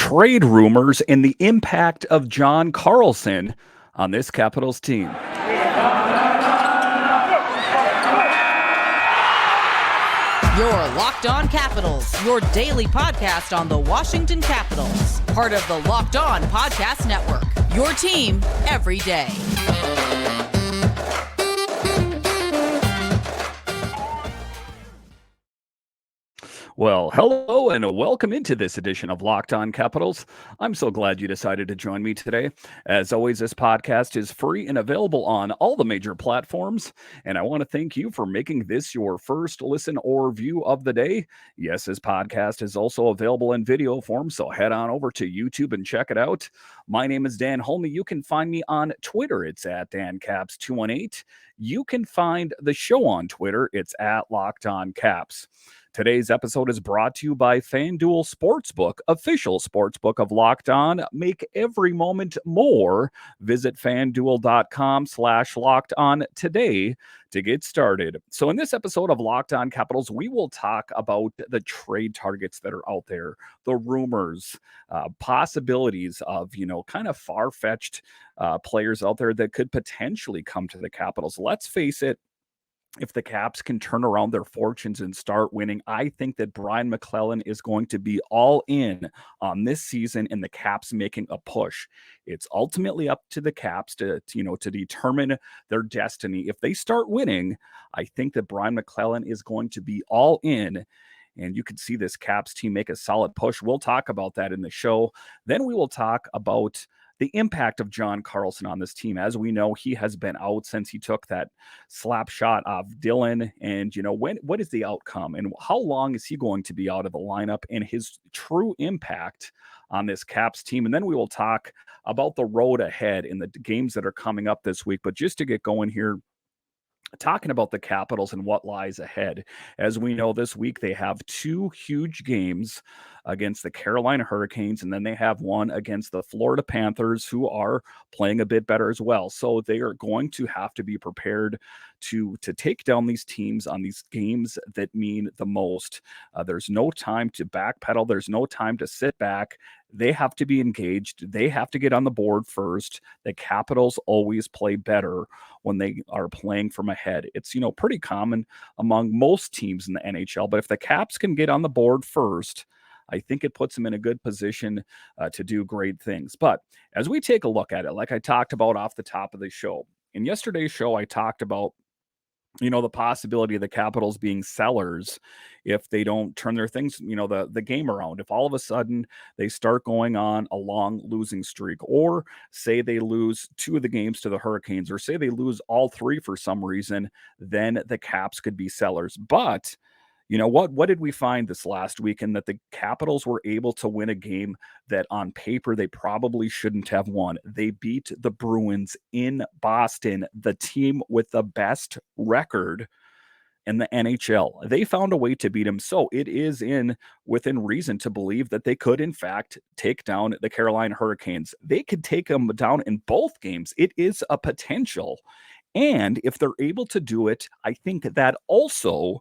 trade rumors and the impact of John Carlson on this Capitals team. Your Locked On Capitals, your daily podcast on the Washington Capitals. Part of the Locked On Podcast Network, your team every day. Well, hello and welcome into this edition of Locked On Capitals. I'm so glad you decided to join me today. As always, this podcast is free and available on all the major platforms. And I want to thank you for making this your first listen or view of the day. Yes, this podcast is also available in video form, so head on over to YouTube and check it out. My name is Dan Holme. You can find me on Twitter. It's at DanCaps218. You can find the show on Twitter. It's at Locked On Caps. Today's episode is brought to you by FanDuel Sportsbook, official sportsbook of Locked On. Make every moment more. Visit FanDuel.com/Locked On today to get started. So in this episode of Locked On Capitals, we will talk about the trade targets that are out there, the rumors, possibilities of, kind of far-fetched players out there that could potentially come to the Capitals. Let's face it. If the Caps can turn around their fortunes and start winning, I think that Brian McClellan is going to be all in on this season and the Caps making a push. It's ultimately up to the Caps to determine their destiny. If they start winning, I think that Brian McClellan is going to be all in. And you can see this Caps team make a solid push. We'll talk about that in the show. Then we will talk about the impact of John Carlson on this team. As we know, he has been out since he took that slap shot of Dylan. And, what is the outcome and how long is he going to be out of the lineup and his true impact on this Caps team? And then we will talk about the road ahead in the games that are coming up this week. But just to get going here, talking about the Capitals and what lies ahead. As we know, this week they have two huge games against the Carolina Hurricanes, and then they have one against the Florida Panthers, who are playing a bit better as well. So they are going to have to be prepared to take down these teams on these games that mean the most. There's no time to backpedal. There's no time to sit back. They have to be engaged. They have to get on the board first. The Capitals always play better when they are playing from ahead. It's, pretty common among most teams in the NHL, but if the Caps can get on the board first, I think it puts them in a good position to do great things. But as we take a look at it, like I talked about off the top of the show, in yesterday's show, I talked about the possibility of the Capitals being sellers if they don't turn their things, the game around. If all of a sudden they start going on a long losing streak, or say they lose two of the games to the Hurricanes, or say they lose all three for some reason, then the Caps could be sellers. But what did we find this last weekend? That the Capitals were able to win a game that on paper they probably shouldn't have won. They beat the Bruins in Boston, the team with the best record in the NHL. They found a way to beat them. So it is within reason to believe that they could, in fact, take down the Carolina Hurricanes. They could take them down in both games. It is a potential. And if they're able to do it, I think that also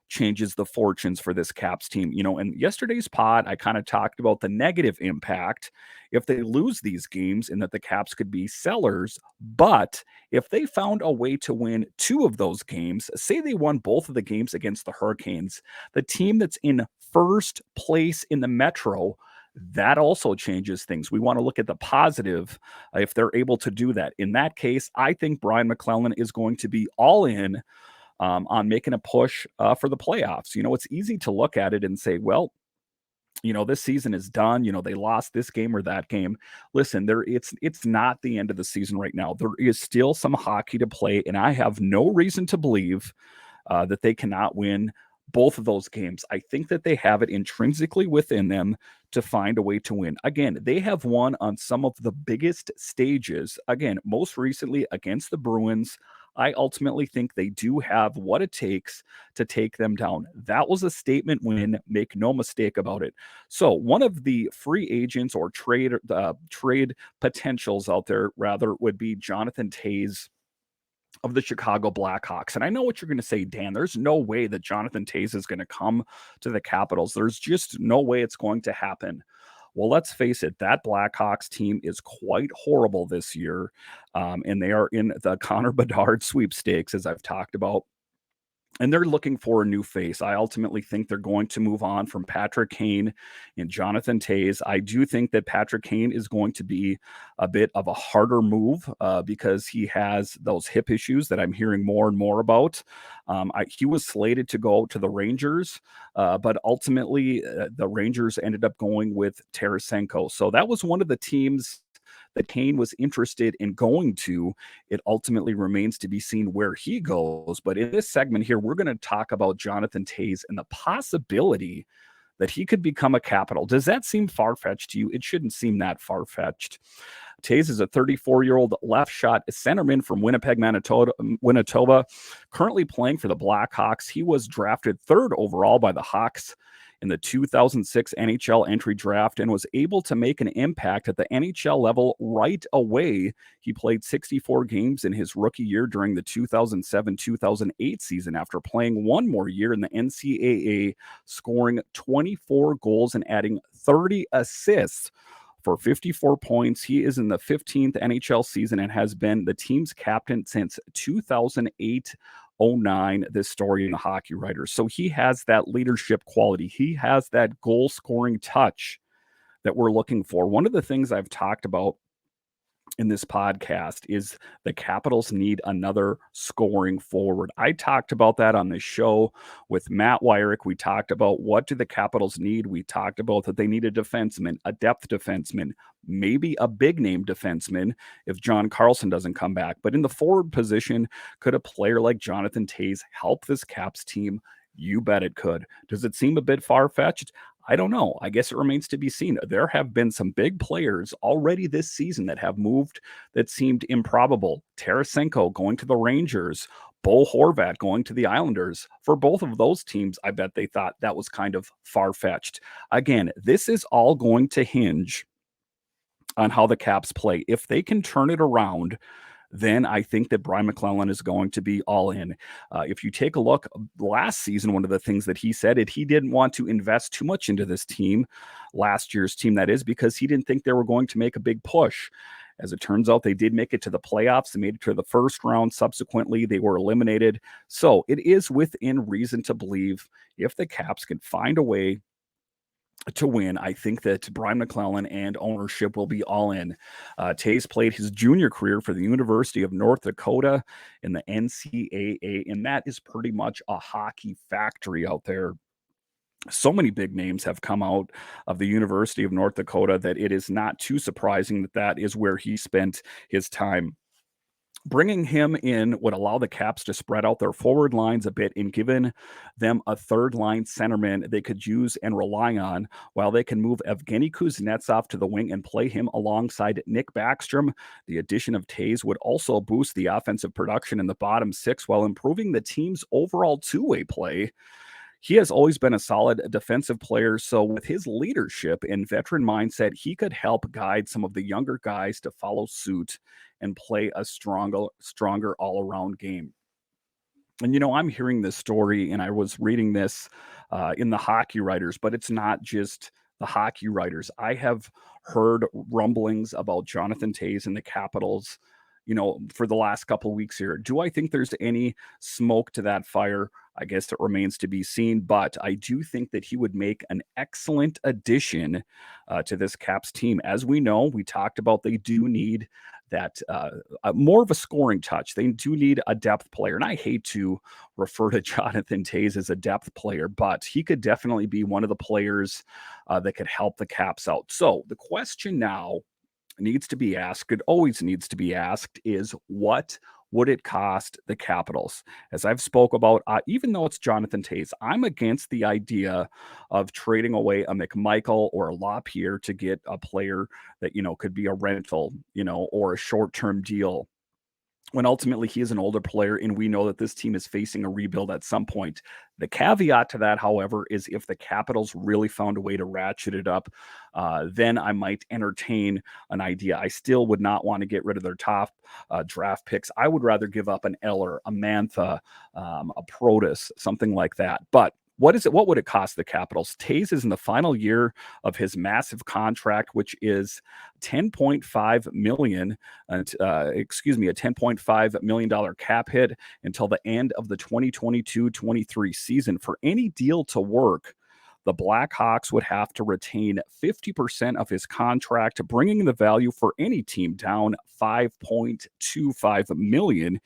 changes the fortunes for this Caps team. In yesterday's pod, I kind of talked about the negative impact if they lose these games and that the Caps could be sellers. But if they found a way to win two of those games, say they won both of the games against the Hurricanes, the team that's in first place in the Metro, that also changes things. We want to look at the positive if they're able to do that. In that case, I think Brian McClellan is going to be all in on making a push for the playoffs. It's easy to look at it and say, well, this season is done. They lost this game or that game. Listen, it's not the end of the season right now. There is still some hockey to play, and I have no reason to believe that they cannot win both of those games. I think that they have it intrinsically within them to find a way to win. Again, they have won on some of the biggest stages. Again, most recently against the Bruins. I ultimately think they do have what it takes to take them down. That was a statement win. Make no mistake about it. So one of the free agents or trade potentials out there, rather, would be Jonathan Toews of the Chicago Blackhawks. And I know what you're going to say, Dan. There's no way that Jonathan Toews is going to come to the Capitals. There's just no way it's going to happen. Well, let's face it, that Blackhawks team is quite horrible this year, and they are in the Connor Bedard sweepstakes, as I've talked about, and they're looking for a new face. I ultimately think they're going to move on from Patrick Kane and Jonathan Toews. I do think that Patrick Kane is going to be a bit of a harder move because he has those hip issues that I'm hearing more and more about. He was slated to go to the Rangers, but ultimately the Rangers ended up going with Tarasenko. So that was one of the teams that Kane was interested in going to. It ultimately remains to be seen where he goes. But in this segment here, we're going to talk about Jonathan Toews and the possibility that he could become a Capital. Does that seem far-fetched to you? It shouldn't seem that far-fetched. Toews is a 34-year-old left shot centerman from Winnipeg, Manitoba, currently playing for the Blackhawks. He was drafted 3rd overall by the Hawks in the 2006 NHL entry draft and was able to make an impact at the NHL level right away. He played 64 games in his rookie year during the 2007-2008 season after playing one more year in the NCAA, scoring 24 goals and adding 30 assists for 54 points. He is in the 15th NHL season and has been the team's captain since 2008-09, this story in the Hockey Writers. So he has that leadership quality. He has that goal-scoring touch that we're looking for. One of the things I've talked about in this podcast is the Capitals need another scoring forward. I talked about that on the show with Matt Wyrick. We talked about what do the Capitals need. We talked about that they need a defenseman, a depth defenseman, maybe a big name defenseman if John Carlson doesn't come back. But in the forward position, could a player like Jonathan Toews help this Caps team? You bet it could. Does it seem a bit far-fetched? I don't know. I guess it remains to be seen. There have been some big players already this season that have moved that seemed improbable. Tarasenko going to the Rangers, Bo Horvat going to the Islanders. For both of those teams, I bet they thought that was kind of far-fetched. Again, this is all going to hinge on how the Caps play. If they can turn it around, then I think that Brian McClellan is going to be all in. If you take a look last season, one of the things that he said, he didn't want to invest too much into this team, last year's team that is, because he didn't think they were going to make a big push. As it turns out, they did make it to the playoffs. They made it to the first round. Subsequently, they were eliminated. So it is within reason to believe if the Caps can find a way to win, I think that Brian McClellan and ownership will be all in. Toews played his junior career for the University of North Dakota in the NCAA, and that is pretty much a hockey factory out there. So many big names have come out of the University of North Dakota that it is not too surprising that that is where he spent his time. Bringing him in would allow the Caps to spread out their forward lines a bit and given them a third-line centerman they could use and rely on, while they can move Evgeny Kuznetsov to the wing and play him alongside Nick Backstrom. The addition of Toews would also boost the offensive production in the bottom six while improving the team's overall two-way play. He has always been a solid defensive player, so with his leadership and veteran mindset, he could help guide some of the younger guys to follow suit and play a stronger all-around game. And, I'm hearing this story, and I was reading this in the Hockey Writers, but it's not just the Hockey Writers. I have heard rumblings about Jonathan Toews and the Capitals, for the last couple of weeks here. Do I think there's any smoke to that fire? I guess it remains to be seen, but I do think that he would make an excellent addition to this Caps team. As we know, we talked about they do need that more of a scoring touch. They do need a depth player, and I hate to refer to Jonathan Toews as a depth player, but he could definitely be one of the players that could help the Caps out. So the question now needs to be asked, it always needs to be asked, is what would it cost the Capitals? As I've spoke about, even though it's Jonathan Toews, I'm against the idea of trading away a McMichael or a LaPierre to get a player that, could be a rental, or a short-term deal, when ultimately he is an older player and we know that this team is facing a rebuild at some point. The caveat to that, however, is if the Capitals really found a way to ratchet it up, then I might entertain an idea. I still would not want to get rid of their top draft picks. I would rather give up an Eller, a Mantha, a Protus, something like that. But What would it cost the Capitals? Toews is in the final year of his massive contract, which is 10.5 million, a $10.5 million cap hit until the end of the 2022-23 season. For any deal to work, the Blackhawks would have to retain 50% of his contract, bringing the value for any team down 5.25 million.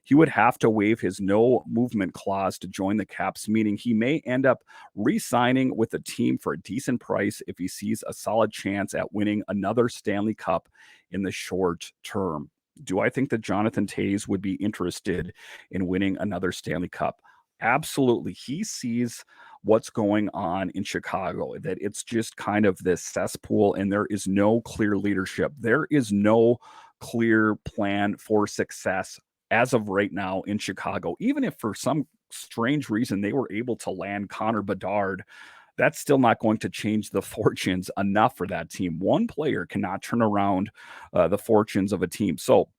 He would have to waive his no movement clause to join the Caps, meaning he may end up re-signing with the team for a decent price if he sees a solid chance at winning another Stanley Cup in the short term. Do I think that Jonathan Toews would be interested in winning another Stanley Cup? Absolutely. He sees what's going on in Chicago, that it's just kind of this cesspool and there is no clear leadership. There is no clear plan for success as of right now in Chicago. Even if for some strange reason they were able to land Connor Bedard, that's still not going to change the fortunes enough for that team. One player cannot turn around the fortunes of a team. So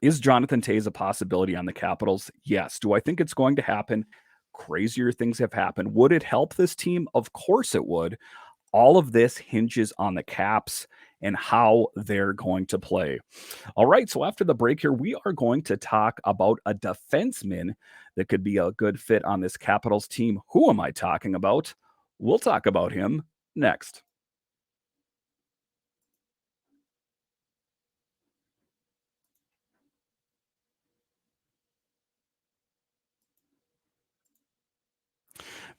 is Jonathan Toews a possibility on the Capitals? Yes. Do I think it's going to happen? Crazier things have happened. Would it help this team? Of course it would. All of this hinges on the Caps and how they're going to play. All right, so after the break here, we are going to talk about a defenseman that could be a good fit on this Capitals team. Who am I talking about? We'll talk about him next.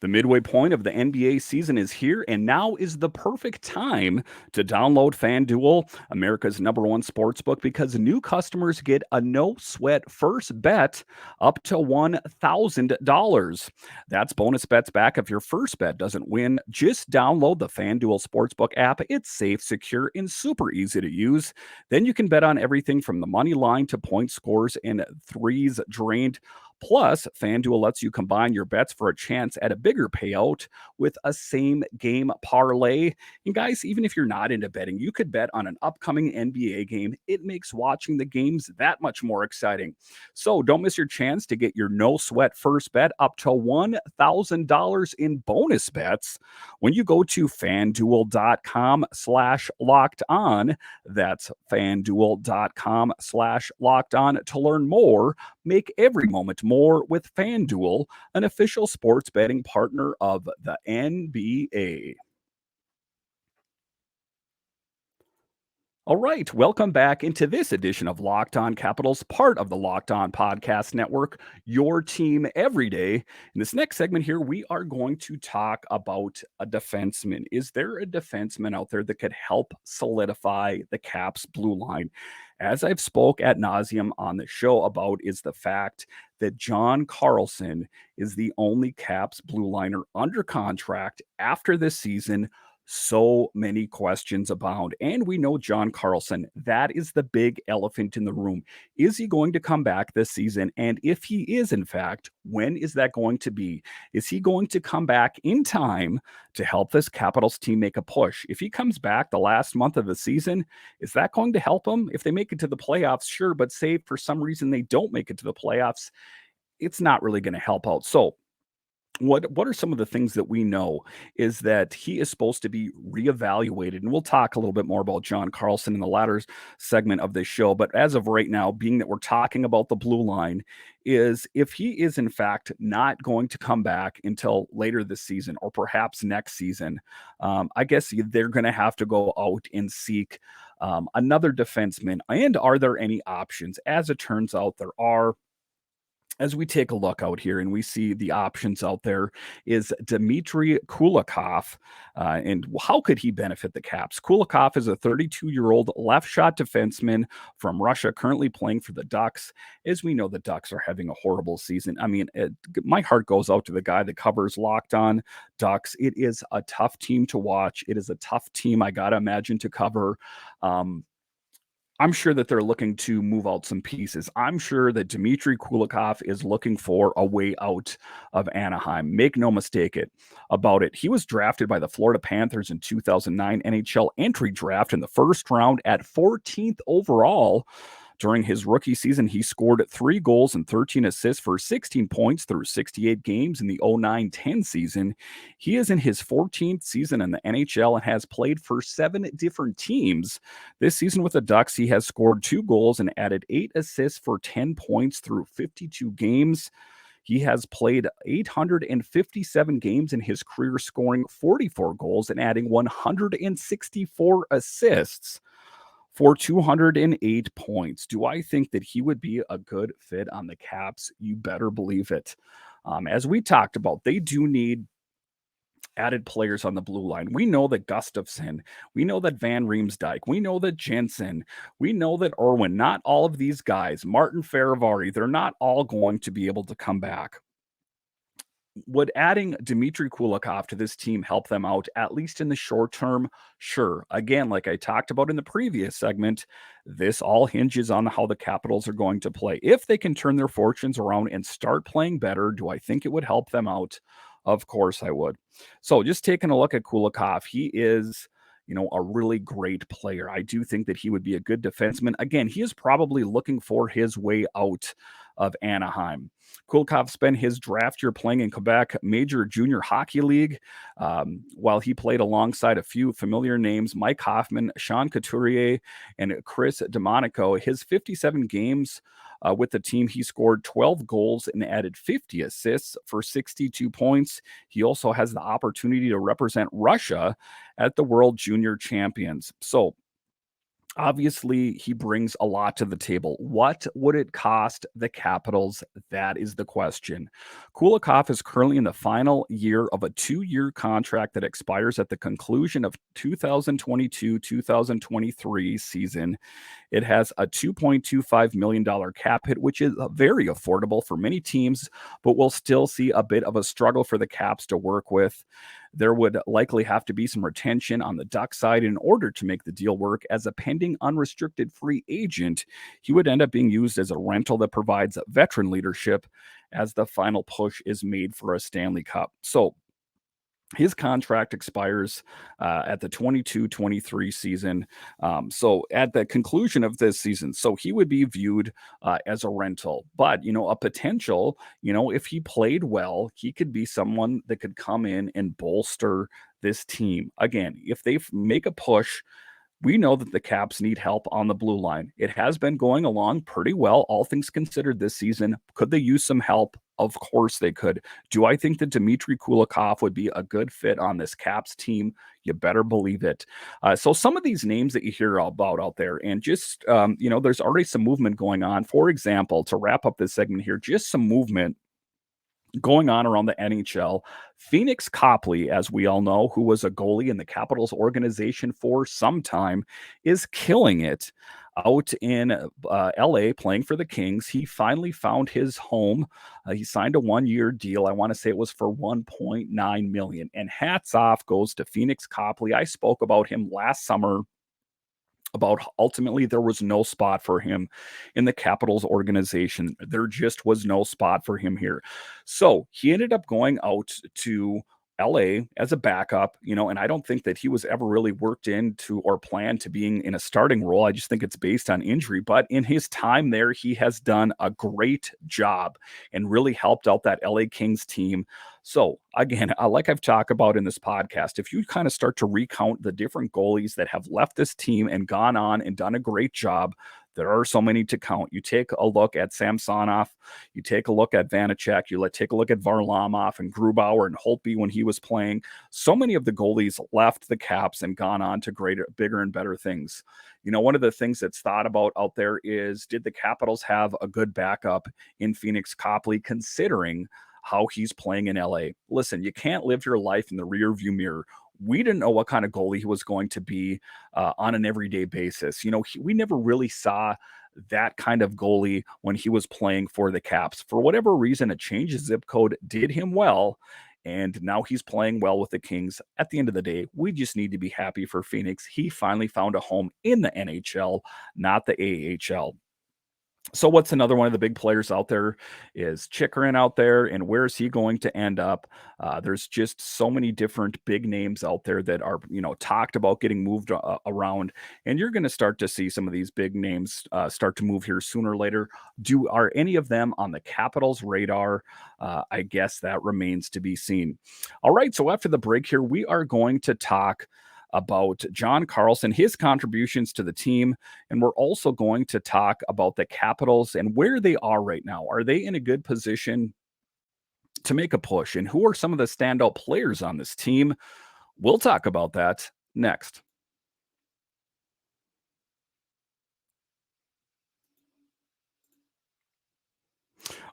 The midway point of the NBA season is here, and now is the perfect time to download FanDuel, America's #1 sportsbook, because new customers get a no-sweat first bet up to $1,000. That's bonus bets back if your first bet doesn't win. Just download the FanDuel Sportsbook app. It's safe, secure, and super easy to use. Then you can bet on everything from the money line to point scores and threes drained. Plus, FanDuel lets you combine your bets for a chance at a bigger payout with a same game parlay. And guys, even if you're not into betting, you could bet on an upcoming NBA game. It makes watching the games that much more exciting. So don't miss your chance to get your no sweat first bet up to $1,000 in bonus bets when you go to fanduel.com/locked on. That's fanduel.com/locked on to learn more. Make every moment more with FanDuel, an official sports betting partner of the NBA. All right, welcome back into this edition of Locked On Capitals, part of the Locked On Podcast Network, your team every day. In this next segment here, we are going to talk about a defenseman. Is there a defenseman out there that could help solidify the Caps blue line? As I've spoke ad nauseum on the show about, is the fact that John Carlson is the only Caps blue liner under contract after this season. So many questions abound. And we know John Carlson, that is the big elephant in the room. Is he going to come back this season? And if he is, in fact, when is that going to be? Is he going to come back in time to help this Capitals team make a push? If he comes back the last month of the season, is that going to help them? If they make it to the playoffs, sure, but say for some reason they don't make it to the playoffs, it's not really going to help out. So what are some of the things that we know is that he is supposed to be reevaluated, and we'll talk a little bit more about John Carlson in the latter segment of this show. But as of right now, being that we're talking about the blue line, is if he is in fact not going to come back until later this season or perhaps next season, I guess they're going to have to go out and seek another defenseman. And are there any options? As it turns out, there are. As we take a look out here and we see the options out there, is Dmitry Kulikov. And how could he benefit the Caps? Kulikov is a 32-year-old left shot defenseman from Russia, currently playing for the Ducks. As we know, the Ducks are having a horrible season. I mean, my heart goes out to the guy that covers Locked On Ducks. It is a tough team to watch. It is a tough team, I got to imagine, to cover. I'm sure that they're looking to move out some pieces. I'm sure that Dmitry Kulikov is looking for a way out of Anaheim. Make no mistake about it. He was drafted by the Florida Panthers in 2009 NHL entry draft in the first round at 14th overall During his rookie season, he scored 3 goals and 13 assists for 16 points through 68 games in the 09-10 season. He is in his 14th season in the NHL and has played for 7 different teams. This season with the Ducks, he has scored 2 goals and added 8 assists for 10 points through 52 games. He has played 857 games in his career, scoring 44 goals and adding 164 assists for 208 points. Do I think that he would be a good fit on the Caps? You better believe it. As we talked about, they do need added players on the blue line. We know that Gustafsson, we know that Van Riemsdyk, we know that Jensen, we know that Irwin, not all of these guys, Martin Feravari, they're not all going to be able to come back. Would adding Dmitry Kulikov to this team help them out, at least in the short term? Sure. Again, like I talked about in the previous segment, this all hinges on how the Capitals are going to play. If they can turn their fortunes around and start playing better, do I think it would help them out? Of course I would. So just taking a look at Kulikov, he is, a really great player. I do think that he would be a good defenseman. Again, he is probably looking for his way out of Anaheim. Kulikov spent his draft year playing in Quebec Major Junior Hockey League, while he played alongside a few familiar names, Mike Hoffman, Sean Couturier, and Chris DeMonico. His 57 games with the team, he scored 12 goals and added 50 assists for 62 points. He also has the opportunity to represent Russia at the World Junior Champions. So obviously, he brings a lot to the table. What would it cost the Capitals? That is the question. Kulikov is currently in the final year of a 2-year contract that expires at the conclusion of 2022-2023 season. It has a $2.25 million cap hit, which is very affordable for many teams, but will still see a bit of a struggle for the Caps to work with. There would likely have to be some retention on the Duck side in order to make the deal work. As a pending unrestricted free agent, he would end up being used as a rental that provides veteran leadership as the final push is made for a Stanley Cup. So his contract expires at the 22-23 season. So at the conclusion of this season, so he would be viewed as a rental. But, a potential, if he played well, he could be someone that could come in and bolster this team. Again, if they make a push, we know that the Caps need help on the blue line. It has been going along pretty well, all things considered this season. Could they use some help? Of course they could. Do I think that Dmitry Kulikov would be a good fit on this Caps team? You better believe it. So some of these names that you hear about out there, and just, there's already some movement going on. For example, to wrap up this segment here, just some movement going on around the NHL. Phoenix Copley, as we all know, who was a goalie in the Capitals organization for some time, is killing it out in LA playing for the Kings. He finally found his home. He signed a 1-year deal. I want to say it was for $1.9 million. And hats off goes to Phoenix Copley. I spoke about him last summer about ultimately there was no spot for him in the Capitals organization. There just was no spot for him here. So he ended up going out to LA as a backup, and I don't think that he was ever really worked into or planned to being in a starting role. I just think it's based on injury. But in his time there, he has done a great job and really helped out that LA Kings team. So again, like I've talked about in this podcast, if you kind of start to recount the different goalies that have left this team and gone on and done a great job, there are so many to count. You take a look at Samsonov, you take a look at Vanacek, take a look at Varlamov and Grubauer and Holtby when he was playing. So many of the goalies left the Caps and gone on to greater, bigger and better things. One of the things that's thought about out there is, did the Capitals have a good backup in Phoenix Copley, considering how he's playing in LA? Listen, you can't live your life in the rear view mirror. We didn't know what kind of goalie he was going to be on an everyday basis. We never really saw that kind of goalie when he was playing for the Caps. For whatever reason, a change of zip code did him well, and now he's playing well with the Kings. At the end of the day, we just need to be happy for Phoenix. He finally found a home in the NHL, not the AHL. So what's another one of the big players out there is Chikrin out there, and where is he going to end up? There's just so many different big names out there that are talked about getting moved around, and you're going to start to see some of these big names start to move here sooner or later. Are any of them on the Capitals' radar? I guess that remains to be seen. All right, so after the break here, we are going to talk about John Carlson, his contributions to the team, and we're also going to talk about the Capitals and where they are right now. Are they in a good position to make a push? And who are some of the standout players on this team? We'll talk about that next.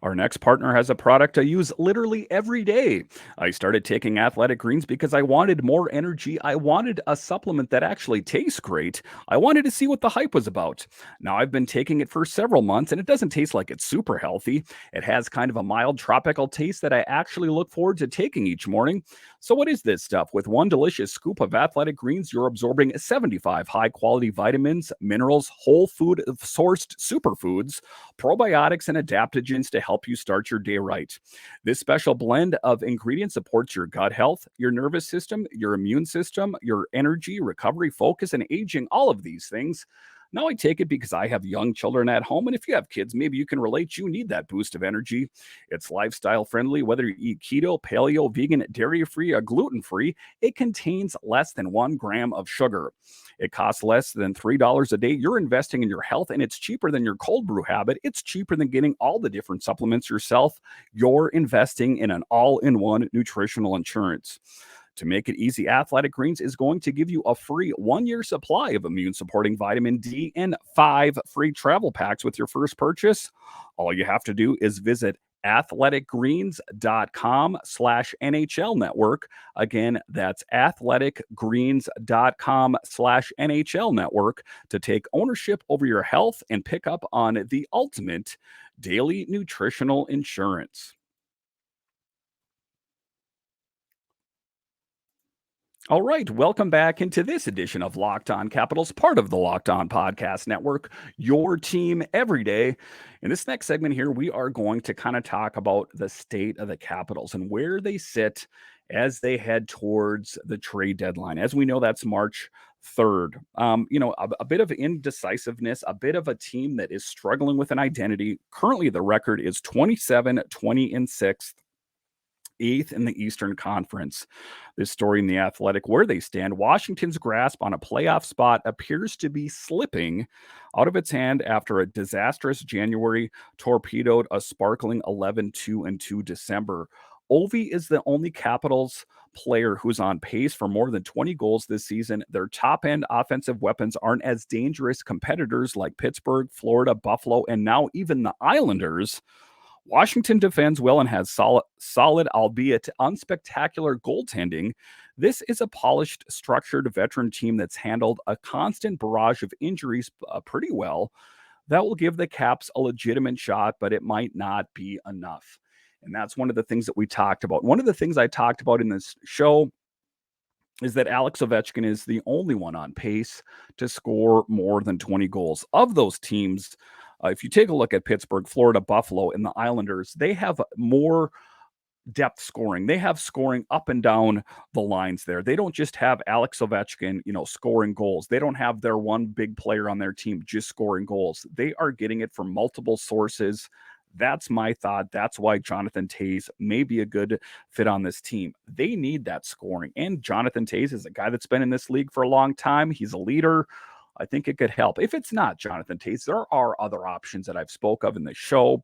Our next partner has a product I use literally every day. I started taking Athletic Greens because I wanted more energy. I wanted a supplement that actually tastes great. I wanted to see what the hype was about. Now I've been taking it for several months and it doesn't taste like it's super healthy. It has kind of a mild tropical taste that I actually look forward to taking each morning. So, what is this stuff? With one delicious scoop of Athletic Greens, you're absorbing 75 high quality vitamins, minerals, whole food sourced superfoods, probiotics, and adaptogens to help you start your day right. This special blend of ingredients supports your gut health, your nervous system, your immune system, your energy, recovery, focus, and aging, all of these things. Now I take it because I have young children at home, and if you have kids, maybe you can relate. You need that boost of energy. It's lifestyle friendly, whether you eat keto, paleo, vegan, dairy free, or gluten free. It contains less than 1 gram of sugar. It costs less than $3 a day. You're investing in your health, and it's cheaper than your cold brew habit. It's cheaper than getting all the different supplements yourself. You're investing in an all in one nutritional insurance. To make it easy, Athletic Greens is going to give you a free 1 year supply of immune supporting vitamin D and 5 free travel packs with your first purchase. All you have to do is visit athleticgreens.com/NHL network. Again, that's athleticgreens.com/NHL network to take ownership over your health and pick up on the ultimate daily nutritional insurance. All right, welcome back into this edition of Locked On Capitals, part of the Locked On Podcast Network, your team every day. In this next segment here, we are going to kind of talk about the state of the Capitals and where they sit as they head towards the trade deadline. As we know, that's March 3rd. A bit of indecisiveness, a bit of a team that is struggling with an identity. Currently, the record is 27-20-6, eighth in the Eastern Conference. This story in The Athletic, where they stand, Washington's grasp on a playoff spot appears to be slipping out of its hand after a disastrous January torpedoed a sparkling 11-2-2 December. Ovi is the only Capitals player who's on pace for more than 20 goals this season. Their top end offensive weapons aren't as dangerous competitors like Pittsburgh, Florida, Buffalo, and now even the Islanders. Washington defends well and has solid, albeit unspectacular goaltending. This is a polished, structured veteran team that's handled a constant barrage of injuries pretty well. That will give the Caps a legitimate shot, but it might not be enough. And that's one of the things that we talked about. One of the things I talked about in this show is that Alex Ovechkin is the only one on pace to score more than 20 goals. Of those teams, if you take a look at Pittsburgh, Florida, Buffalo, and the Islanders, they have more depth scoring. They have scoring up and down the lines there. They don't just have Alex Ovechkin, scoring goals. They don't have their one big player on their team just scoring goals. They are getting it from multiple sources. That's my thought. That's why Jonathan Toews may be a good fit on this team. They need that scoring. And Jonathan Toews is a guy that's been in this league for a long time. He's a leader. I think it could help. If it's not Jonathan Toews, there are other options that I've spoke of in the show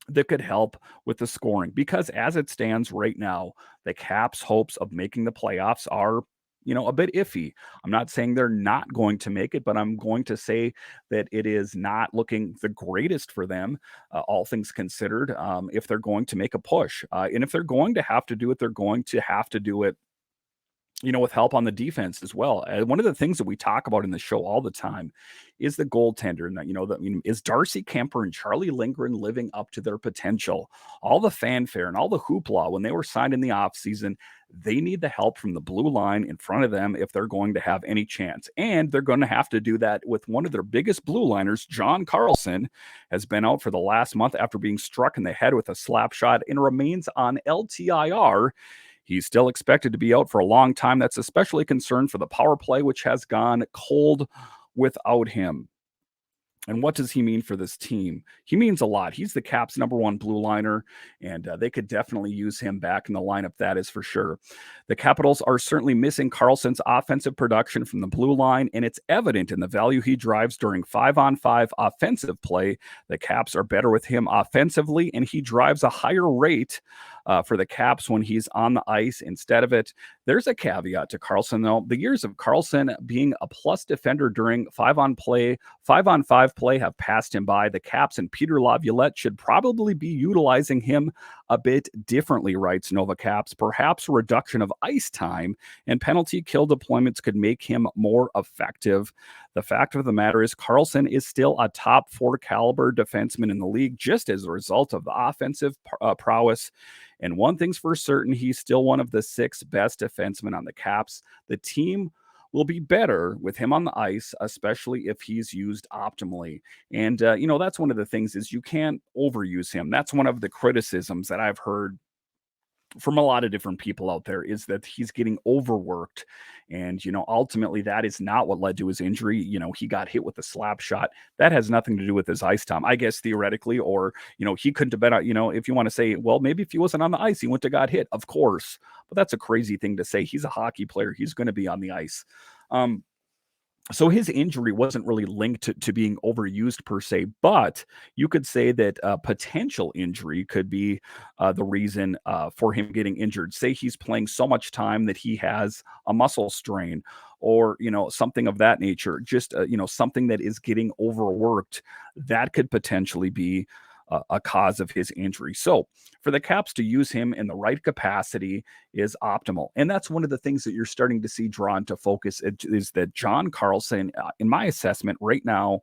that could help with the scoring, because as it stands right now, the Caps' hopes of making the playoffs are, a bit iffy. I'm not saying they're not going to make it, but I'm going to say that it is not looking the greatest for them, all things considered, if they're going to make a push. And if they're going to have to do it, they're going to have to do it with help on the defense as well. One of the things that we talk about in the show all the time is the goaltender. And is Darcy Kemper and Charlie Lindgren living up to their potential? All the fanfare and all the hoopla when they were signed in the offseason, they need the help from the blue line in front of them if they're going to have any chance. And they're going to have to do that with one of their biggest blue liners, John Carlson, has been out for the last month after being struck in the head with a slap shot and remains on LTIR. He's still expected to be out for a long time. That's especially concerned for the power play, which has gone cold without him. And what does he mean for this team? He means a lot. He's the Caps' number one blue liner, and they could definitely use him back in the lineup, that is for sure. The Capitals are certainly missing Carlson's offensive production from the blue line, and it's evident in the value he drives during 5-on-5 offensive play. The Caps are better with him offensively, and he drives a higher rate for the Caps when he's on the ice instead of it. There's a caveat to Carlson, though. The years of Carlson being a plus defender during 5-on-5 play have passed him by. The Caps and Peter Laviolette should probably be utilizing him a bit differently, writes Nova Caps. Perhaps a reduction of ice time and penalty kill deployments could make him more effective. The fact of the matter is Carlson is still a top 4 caliber defenseman in the league just as a result of the offensive prowess. And one thing's for certain, he's still one of the 6 best defensemen on the Caps. The team will be better with him on the ice, especially if he's used optimally. And, that's one of the things is you can't overuse him. That's one of the criticisms that I've heard from a lot of different people out there is that he's getting overworked. And, ultimately that is not what led to his injury. He got hit with a slap shot. That has nothing to do with his ice time, I guess, theoretically, or, he couldn't have been out, if you want to say, well, maybe if he wasn't on the ice, he wouldn't have got hit. Of course. But that's a crazy thing to say. He's a hockey player. He's going to be on the ice. So his injury wasn't really linked to being overused per se, but you could say that a potential injury could be the reason for him getting injured. Say he's playing so much time that he has a muscle strain or, something of that nature, just, something that is getting overworked. That could potentially be a cause of his injury. So for the Caps to use him in the right capacity is optimal. And that's one of the things that you're starting to see drawn to focus is that John Carlson, in my assessment right now,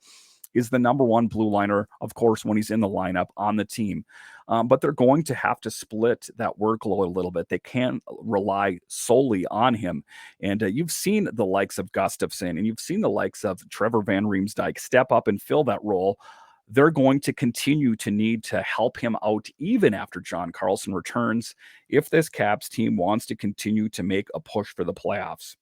is the number one blue liner, of course, when he's in the lineup on the team. But they're going to have to split that workload a little bit. They can't rely solely on him. And you've seen the likes of Gustafsson and you've seen the likes of Trevor Van Riemsdyk step up and fill that role. They're going to continue to need to help him out even after John Carlson returns if this Caps team wants to continue to make a push for the playoffs.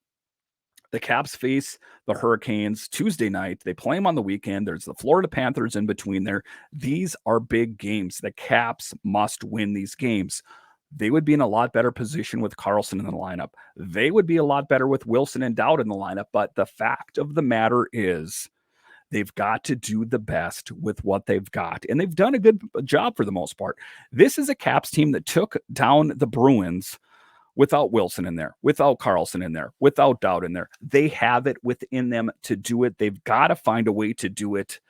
The Caps face the Hurricanes Tuesday night. They play them on the weekend. There's the Florida Panthers in between there. These are big games. The Caps must win these games. They would be in a lot better position with Carlson in the lineup. They would be a lot better with Wilson and Dowd in the lineup. But the fact of the matter is, they've got to do the best with what they've got. And they've done a good job for the most part. This is a Caps team that took down the Bruins without Wilson in there, without Carlson in there, without Dowd in there. They have it within them to do it. They've got to find a way to do it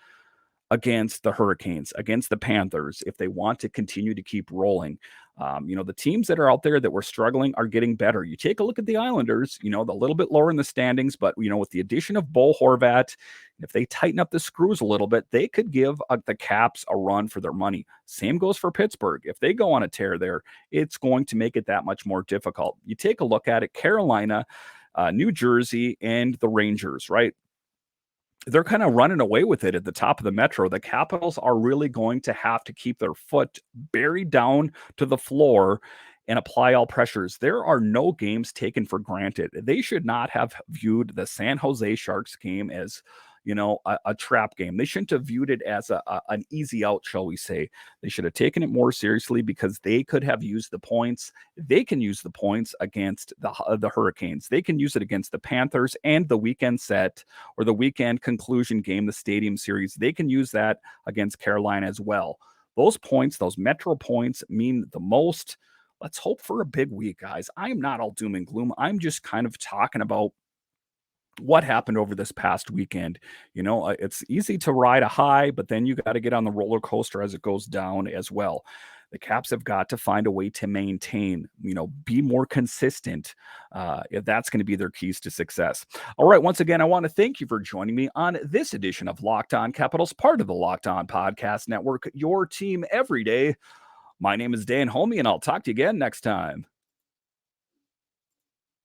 against the Hurricanes, against the Panthers, if they want to continue to keep rolling. The teams that are out there that were struggling are getting better. You take a look at the Islanders, a little bit lower in the standings, but, with the addition of Bo Horvat, if they tighten up the screws a little bit, they could give the Caps a run for their money. Same goes for Pittsburgh. If they go on a tear there, it's going to make it that much more difficult. You take a look at it, Carolina, New Jersey, and the Rangers, right? They're kind of running away with it at the top of the Metro. The Capitals are really going to have to keep their foot buried down to the floor and apply all pressures. There are no games taken for granted. They should not have viewed the San Jose Sharks game as, a trap game. They shouldn't have viewed it as an easy out, shall we say. They should have taken it more seriously because they could have used the points. They can use the points against the Hurricanes. They can use it against the Panthers and the weekend set or the weekend conclusion game, the Stadium Series. They can use that against Carolina as well. Those points, those Metro points mean the most. Let's hope for a big week, guys. I am not all doom and gloom. I'm just kind of talking about what happened over this past weekend. It's easy to ride a high, but then you got to get on the roller coaster as it goes down as well. The Caps have got to find a way to maintain, be more consistent, if that's going to be their keys to success. All right. Once again, I want to thank you for joining me on this edition of Locked On Capitals, part of the Locked On Podcast Network, your team every day. My name is Dan Holme, and I'll talk to you again next time.